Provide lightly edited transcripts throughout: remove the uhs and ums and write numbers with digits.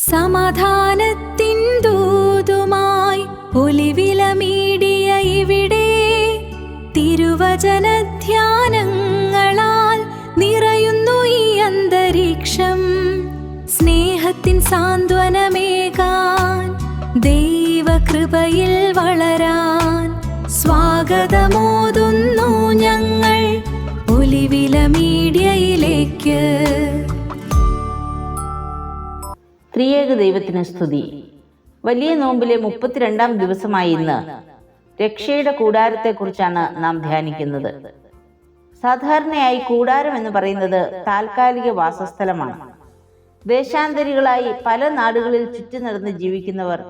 സമാധാനത്തിൻ ദൂതുമായി ഒലിവിലമീടിയ ഇവിടെ തിരുവചനധ്യാനങ്ങളാൽ നിറയുന്നു ഈ അന്തരീക്ഷം. സ്നേഹത്തിൻ സാന്ത്വനമേകാൻ, ദൈവകൃപയിൽ വളരാൻ സ്വാഗതമോതുന്നു ഞങ്ങൾ ഒലിവില മീഡിയയിലേക്ക്. ത്രിയേക ദൈവത്തിന് സ്തുതി. വലിയ നോമ്പിലെ 32-ാം ദിവസമായി ഇന്ന് രക്ഷയുടെ കൂടാരത്തെക്കുറിച്ചാണ് നാം ധ്യാനിക്കുന്നത്. സാധാരണയായി കൂടാരം എന്ന് പറയുന്നത് താൽക്കാലിക വാസസ്ഥലമാണ്. ദേശാന്തരികളായി പല നാടുകളിൽ ചുറ്റി നടന്ന് ജീവിക്കുന്നവർ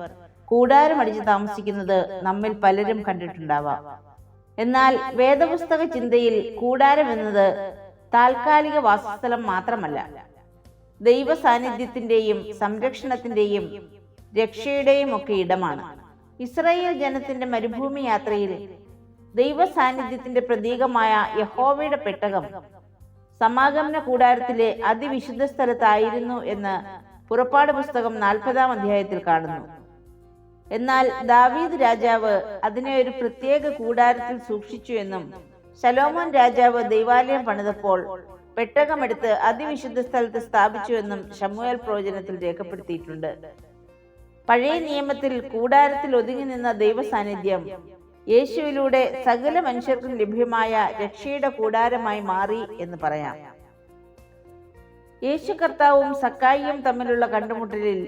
കൂടാരമടിച്ച് താമസിക്കുന്നത് നമ്മിൽ പലരും കണ്ടിട്ടുണ്ടാവാം. എന്നാൽ വേദപുസ്തക ചിന്തയിൽ കൂടാരം എന്നത് താൽക്കാലിക വാസസ്ഥലം മാത്രമല്ല, ദൈവ സാന്നിധ്യത്തിന്റെയും സംരക്ഷണത്തിന്റെയും രക്ഷയുടെയും ഒക്കെ ഇടമാണ്. ഇസ്രായേൽ ജനത്തിന്റെ മരുഭൂമി യാത്രയിൽ ദൈവ സാന്നിധ്യത്തിന്റെ പ്രതീകമായ യഹോവയുടെ പെട്ടകം സമാഗമന കൂടാരത്തിലെ അതിവിശുദ്ധ സ്ഥലത്തായിരുന്നു എന്ന് പുറപ്പാട് പുസ്തകം 40-ാം അധ്യായത്തിൽ കാണുന്നു. എന്നാൽ ദാവീദ് രാജാവ് അതിനെ ഒരു പ്രത്യേക കൂടാരത്തിൽ സൂക്ഷിച്ചു എന്നും ശലോമോൻ രാജാവ് ദൈവാലയം പണിതപ്പോൾ പെട്ടകമെടുത്ത് അതിവിശുദ്ധ സ്ഥലത്ത് സ്ഥാപിച്ചു എന്നും ശമൂവേൽ പ്രവചനത്തിൽ രേഖപ്പെടുത്തിയിട്ടുണ്ട്. പഴയ നിയമത്തിൽ കൂടാരത്തിൽ ഒതുങ്ങി നിന്ന ദൈവ സാന്നിധ്യം യേശുവിലൂടെ സകല മനുഷ്യർക്കും ലഭ്യമായ രക്ഷയുടെ കൂടാരമായി മാറി എന്ന് പറയാം. യേശു കർത്താവും സക്കായിയും തമ്മിലുള്ള കണ്ടുമുട്ടലിൽ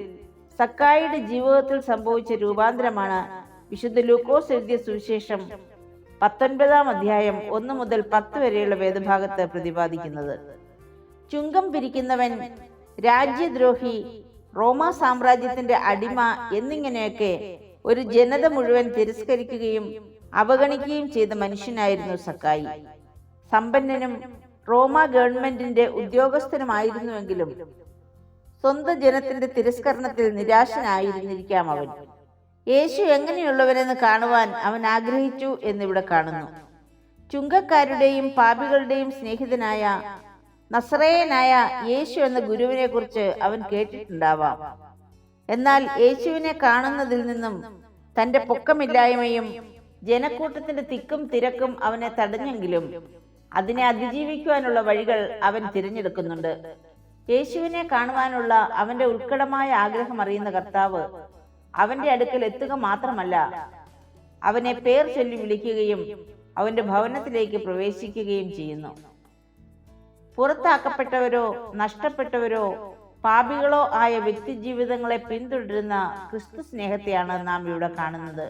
സക്കായിയുടെ ജീവിതത്തിൽ സംഭവിച്ച രൂപാന്തരമാണ് വിശുദ്ധ ലൂക്കോസ് എഴുതിയ സുവിശേഷം 19-ാം അധ്യായം 1 മുതൽ 10 വരെയുള്ള വേദഭാഗത്ത് പ്രതിപാദിക്കുന്നത്. ചുങ്കം പിരിക്കുന്നവൻ, രാജ്യദ്രോഹി, റോമാ സാമ്രാജ്യത്തിന്റെ അടിമ എന്നിങ്ങനെയൊക്കെ ഒരു ജനത മുഴുവൻ തിരസ്കരിക്കുകയും അവഗണിക്കുകയും ചെയ്ത മനുഷ്യനായിരുന്നു സക്കായി. സമ്പന്നനും റോമാ ഗവൺമെന്റിന്റെ ഉദ്യോഗസ്ഥനുമായിരുന്നുവെങ്കിലും സ്വന്തം ജനത്തിന്റെ തിരസ്കരണത്തിൽ നിരാശനായിരുന്നിരിക്കാം അവൻ. യേശു എങ്ങനെയുള്ളവരെന്ന് കാണുവാൻ അവൻ ആഗ്രഹിച്ചു എന്നിവിടെ കാണുന്നു. ചുങ്കക്കാരുടെയും പാപികളുടെയും സ്നേഹിതനായ നസറേയനായ യേശു എന്ന ഗുരുവിനെ കുറിച്ച് അവൻ കേട്ടിട്ടുണ്ടാവാം. എന്നാൽ യേശുവിനെ കാണുന്നതിൽ നിന്നും തന്റെ പൊക്കമില്ലായ്മയും ജനക്കൂട്ടത്തിന്റെ തിക്കും തിരക്കും അവനെ തടഞ്ഞെങ്കിലും അതിനെ അതിജീവിക്കുവാനുള്ള വഴികൾ അവൻ തിരഞ്ഞെടുക്കുന്നുണ്ട്. യേശുവിനെ കാണുവാനുള്ള അവന്റെ ഉത്കടമായ ആഗ്രഹം അറിയുന്ന കർത്താവ് അവന്റെ അടുക്കൽ എത്തുക മാത്രമല്ല, അവനെ പേർ ചൊല്ലി വിളിക്കുകയും അവന്റെ ഭവനത്തിലേക്ക് പ്രവേശിക്കുകയും ചെയ്യുന്നു. പുറത്താക്കപ്പെട്ടവരോ നഷ്ടപ്പെട്ടവരോ പാപികളോ ആയ വ്യക്തി ജീവിതങ്ങളെ പിന്തുടരുന്ന ക്രിസ്തു സ്നേഹത്തെയാണ് നാം ഇവിടെ കാണുന്നത്.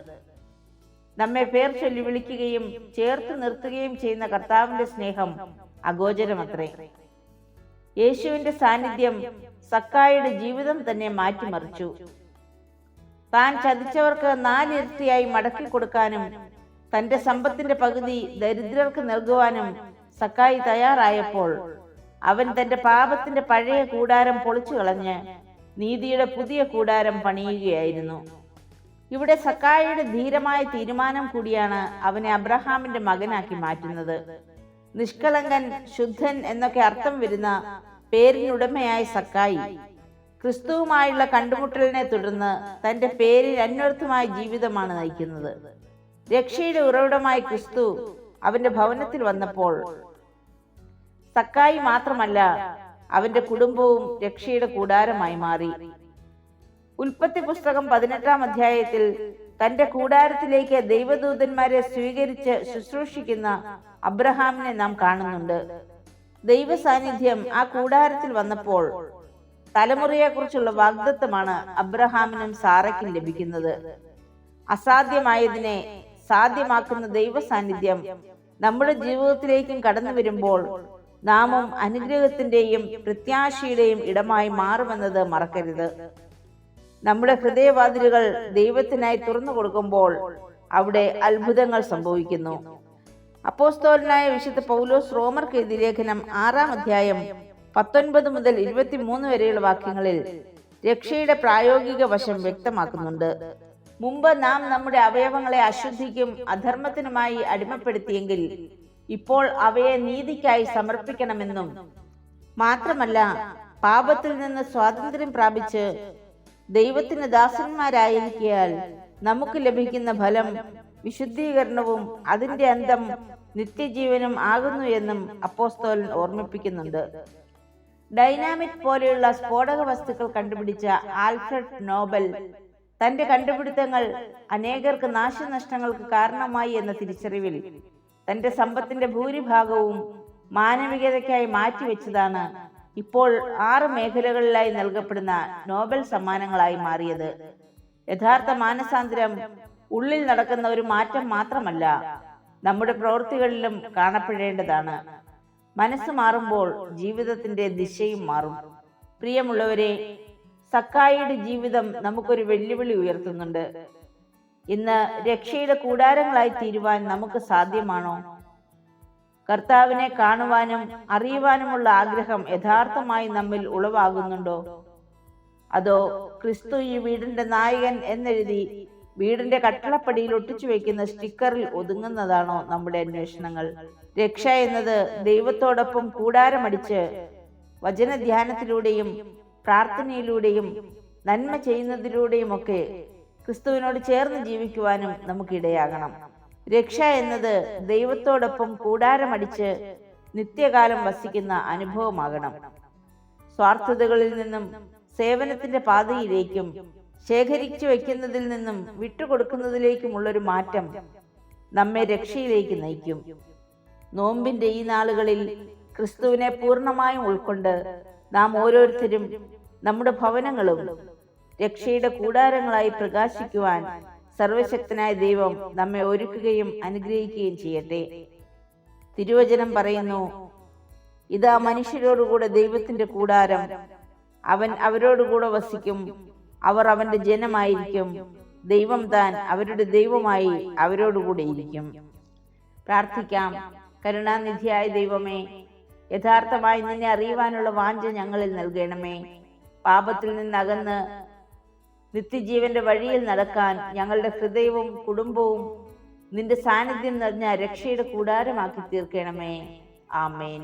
നമ്മെ പേർ ചൊല്ലി വിളിക്കുകയും ചേർത്ത് നിർത്തുകയും ചെയ്യുന്ന കർത്താവിന്റെ സ്നേഹം അഗോചരമത്രേ. യേശുവിന്റെ സാന്നിധ്യം സക്കായിയുടെ ജീവിതം തന്നെ മാറ്റിമറിച്ചു. താൻ ചതിച്ചവർക്ക് 4 ഇരട്ടിയായി മടക്കി കൊടുക്കാനും തന്റെ സമ്പത്തിന്റെ പകുതി ദരിദ്രർക്ക് നൽകുവാനും സക്കായി തയ്യാറായപ്പോൾ അവൻ തന്റെ പാപത്തിന്റെ പഴയ കൂടാരം പൊളിച്ചു കളഞ്ഞ് നീതിയുടെ പുതിയ കൂടാരം പണിയുകയായിരുന്നു. ഇവിടെ സക്കായിയുടെ ധീരമായ തീരുമാനം കൂടിയാണ് അവനെ അബ്രഹാമിന്റെ മകനാക്കി മാറ്റുന്നത്. നിഷ്കളങ്കൻ, ശുദ്ധൻ എന്നൊക്കെ അർത്ഥം വരുന്ന പേരിനുടമയായ സക്കായി ക്രിസ്തുവുമായുള്ള കണ്ടുമുട്ടലിനെ തുടർന്ന് തന്റെ പേരിൽ അന്വർത്ഥമായ ജീവിതമാണ് നയിക്കുന്നത്. രക്ഷയുടെ ഉറവിടമായ ക്രിസ്തു അവന്റെ ഭവനത്തിൽ വന്നപ്പോൾ സക്കായി മാത്രമല്ല, അവന്റെ കുടുംബവും രക്ഷയുടെ കൂടാരമായി മാറി. ഉൽപ്പത്തി പുസ്തകം 18-ാം അധ്യായത്തിൽ തന്റെ കൂടാരത്തിലേക്ക് ദൈവദൂതന്മാരെ സ്വീകരിച്ച് ശുശ്രൂഷിക്കുന്ന അബ്രഹാമിനെ നാം കാണുന്നുണ്ട്. ദൈവ സാന്നിധ്യം ആ കൂടാരത്തിൽ വന്നപ്പോൾ തലമുറയെക്കുറിച്ചുള്ള വാഗ്ദത്തമാണ് അബ്രഹാമിനും സാറയ്ക്കും ലഭിക്കുന്നത്. അസാധ്യമായതിനെ സാധ്യമാക്കുന്ന ദൈവ സാന്നിധ്യം നമ്മുടെ ജീവിതത്തിലേക്കും കടന്നു വരുമ്പോൾ നാമും അനുഗ്രഹത്തിന്റെയും പ്രത്യാശയുടെയും ഇടമായി മാറുമെന്നത് മറക്കരുത്. നമ്മുടെ ഹൃദയവാതിലുകൾ ദൈവത്തിനായി തുറന്നു കൊടുക്കുമ്പോൾ അവിടെ അത്ഭുതങ്ങൾ സംഭവിക്കുന്നു. അപ്പോസ്തലനായ വിശുദ്ധ പൗലോസ് റോമർക്ക് എഴുതിയ ലേഖനം 6-ാം അധ്യായം 19 മുതൽ 23 വരെയുള്ള വാക്യങ്ങളിൽ രക്ഷയുടെ പ്രായോഗിക വശം വ്യക്തമാക്കുന്നുണ്ട്. മുമ്പ് നാം നമ്മുടെ അവയവങ്ങളെ അശുദ്ധിക്കും അധർമ്മത്തിനുമായി അടിമപ്പെടുത്തിയെങ്കിൽ ഇപ്പോൾ അവയെ നീതിക്കായി സമർപ്പിക്കണമെന്നും, മാത്രമല്ല പാപത്തിൽ നിന്ന് സ്വാതന്ത്ര്യം പ്രാപിച്ച് ദൈവത്തിന് ദാസന്മാരായിരിക്കയാൽ നമുക്ക് ലഭിക്കുന്ന ഫലം വിശുദ്ധീകരണവും അതിന്റെ അന്തം നിത്യജീവനും ആകുന്നു എന്നും അപ്പോസ്തലൻ ഓർമ്മിപ്പിക്കുന്നുണ്ട്. ഡൈനാമിക് പോലെയുള്ള സ്ഫോടക വസ്തുക്കൾ കണ്ടുപിടിച്ച ആൽഫ്രഡ് നോബൽ തന്റെ കണ്ടുപിടുത്തങ്ങൾ അനേകർക്ക് നാശനഷ്ടങ്ങൾക്ക് കാരണമായി എന്ന തിരിച്ചറിവിൽ തന്റെ സമ്പത്തിന്റെ ഭൂരിഭാഗവും മാനവികതയ്ക്കായി മാറ്റിവെച്ചതാണ് ഇപ്പോൾ 6 മേഖലകളിലായി നൽകപ്പെടുന്ന നോബൽ സമ്മാനങ്ങളായി മാറിയത്. യഥാർത്ഥ മാനസാന്തരം ഉള്ളിൽ നടക്കുന്ന ഒരു മാറ്റം മാത്രമല്ല, നമ്മുടെ പ്രവൃത്തികളിലും കാണപ്പെടേണ്ടതാണ്. മനസ്സ് മാറുമ്പോൾ ജീവിതത്തിന്റെ ദിശയും മാറും. പ്രിയമുള്ളവരെ, സക്കായിയുടെ ജീവിതം നമുക്കൊരു വെല്ലുവിളി ഉയർത്തുന്നുണ്ട്. ഇന്ന് രക്ഷയുടെ കൂടാരങ്ങളായി തീരുവാൻ നമുക്ക് സാധ്യമാണോ? കർത്താവിനെ കാണുവാനും അറിയുവാനുമുള്ള ആഗ്രഹം യഥാർത്ഥമായി നമ്മിൽ ഉളവാകുന്നുണ്ടോ? അതോ ക്രിസ്തു ഈ വീടിന്റെ നായകൻ എന്നെഴുതി വീടിന്റെ കട്ടളപ്പടിയിൽ ഒട്ടിച്ചു വെക്കുന്ന സ്റ്റിക്കറിൽ ഒതുങ്ങുന്നതാണോ നമ്മുടെ അന്വേഷണങ്ങൾ? രക്ഷ എന്നത് ദൈവത്തോടൊപ്പം കൂടാരമടിച്ച് വചനധ്യാനത്തിലൂടെയും പ്രാർത്ഥനയിലൂടെയും നന്മ ചെയ്യുന്നതിലൂടെയുമൊക്കെ ക്രിസ്തുവിനോട് ചേർന്ന് ജീവിക്കുവാനും നമുക്കിടയാകണം. രക്ഷ എന്നത് ദൈവത്തോടൊപ്പം കൂടാരമടിച്ച് നിത്യകാലം വസിക്കുന്ന അനുഭവമാകണം. സ്വാർത്ഥതകളിൽ നിന്നും സേവനത്തിന്റെ പാതയിലേക്കും ശേഖരിച്ചു വയ്ക്കുന്നതിൽ നിന്നും വിട്ടുകൊടുക്കുന്നതിലേക്കുമുള്ളൊരു മാറ്റം നമ്മെ രക്ഷയിലേക്ക് നയിക്കും. നോമ്പിന്റെ ഈ നാളുകളിൽ ക്രിസ്തുവിനെ പൂർണ്ണമായും ഉൾക്കൊണ്ട് നാം ഓരോരുത്തരും നമ്മുടെ ഭവനങ്ങളും രക്ഷയുടെ കൂടാരങ്ങളായി പ്രകാശിക്കുവാൻ സർവശക്തനായ ദൈവം നമ്മെ ഒരുക്കുകയും അനുഗ്രഹിക്കുകയും ചെയ്യട്ടെ. തിരുവചനം പറയുന്നു, ഇതാ മനുഷ്യരോടുകൂടെ ദൈവത്തിന്റെ കൂടാരം, അവൻ അവരോടുകൂടെ വസിക്കും, അവർ അവന്റെ ജനമായിരിക്കും, ദൈവം താൻ അവരുടെ ദൈവമായി അവരോടുകൂടെ ഇരിക്കും. പ്രാർത്ഥിക്കാം. കരുണാനിധിയായ ദൈവമേ, യഥാർത്ഥമായി നിന്നെ അറിയുവാനുള്ള വാഞ്ച ഞങ്ങളിൽ നൽകണമേ. പാപത്തിൽ നിന്നകന്ന് നിത്യജീവന്റെ വഴിയിൽ നടക്കാൻ ഞങ്ങളുടെ ഹൃദയവും കുടുംബവും നിന്റെ സാന്നിധ്യം നിറഞ്ഞ രക്ഷയുടെ കൂടാരമാക്കി തീർക്കണമേ. ആമേൻ.